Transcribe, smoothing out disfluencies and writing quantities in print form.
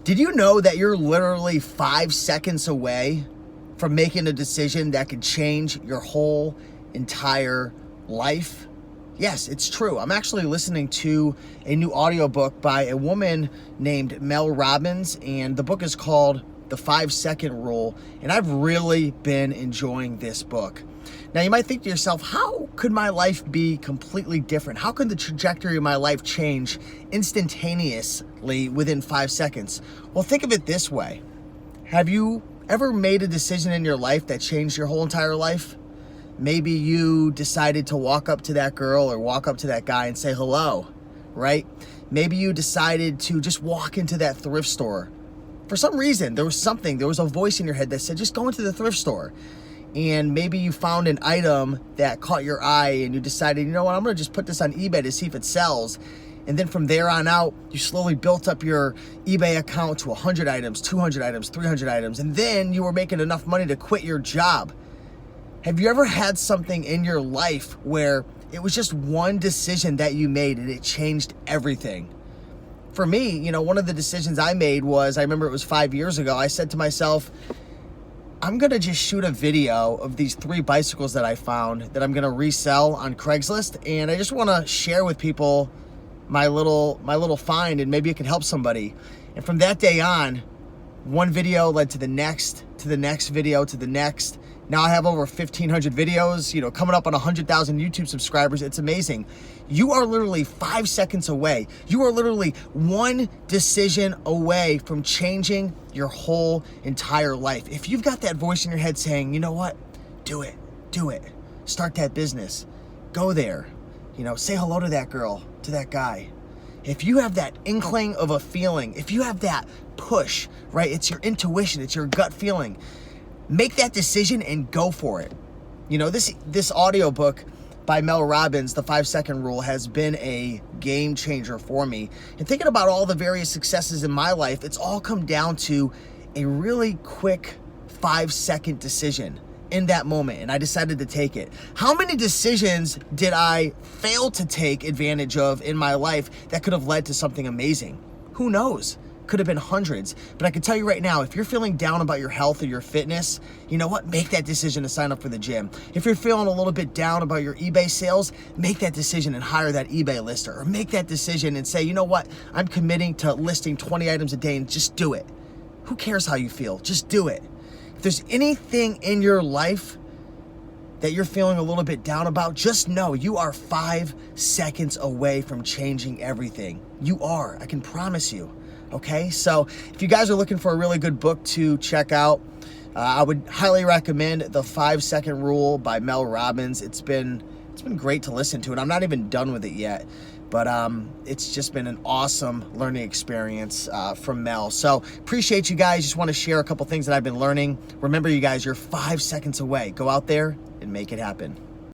Did you know that you're literally 5 seconds away from making a decision that could change your whole entire life? Yes, it's true. I'm actually listening to a new audiobook by a woman named Mel Robbins, and the book is called The 5-Second Rule, and I've really been enjoying this book. Now, you might think to yourself, how could my life be completely different? How could the trajectory of my life change instantaneously within 5 seconds? Well, think of it this way. Have you ever made a decision in your life that changed your whole entire life? Maybe you decided to walk up to that girl or walk up to that guy and say hello, right? Maybe you decided to just walk into that thrift store. For some reason, there was a voice in your head that said, just go into the thrift store. And maybe you found an item that caught your eye and you decided, you know what, I'm gonna just put this on eBay to see if it sells. And then from there on out, you slowly built up your eBay account to 100 items, 200 items, 300 items. And then you were making enough money to quit your job. Have you ever had something in your life where it was just one decision that you made and it changed everything? For me, one of the decisions I made was, I remember it was 5 years ago, I said to myself, I'm gonna just shoot a video of these 3 bicycles that I found that I'm gonna resell on Craigslist, and I just wanna share with people my little find, and maybe it can help somebody. And from that day on, one video led to the next video, to the next. Now I have over 1,500 videos, coming up on 100,000 YouTube subscribers. It's amazing. You are literally 5 seconds away. You are literally one decision away from changing your whole entire life. If you've got that voice in your head saying, you know what, do it. Start that business. Go there. Say hello to that girl, to that guy. If you have that inkling of a feeling, if you have that push, right? It's your intuition, it's your gut feeling. Make that decision and go for it. This audiobook by Mel Robbins, The 5-Second Rule, has been a game changer for me. And thinking about all the various successes in my life, it's all come down to a really quick 5-second decision in that moment, and I decided to take it. How many decisions did I fail to take advantage of in my life that could have led to something amazing? Who knows? Could have been hundreds. But I can tell you right now, if you're feeling down about your health or your fitness, you know what? Make that decision to sign up for the gym. If you're feeling a little bit down about your eBay sales, make that decision and hire that eBay lister. Or make that decision and say, you know what? I'm committing to listing 20 items a day, and just do it. Who cares how you feel? Just do it. If there's anything in your life that you're feeling a little bit down about, just know you are 5 seconds away from changing everything. You are. I can promise you. Okay, so if you guys are looking for a really good book to check out, I would highly recommend The 5-Second Rule by Mel Robbins. It's been great to listen to, and I'm not even done with it yet, but it's just been an awesome learning experience from Mel. So appreciate you guys. Just want to share a couple things that I've been learning. Remember, you guys, you're 5 seconds away. Go out there and make it happen.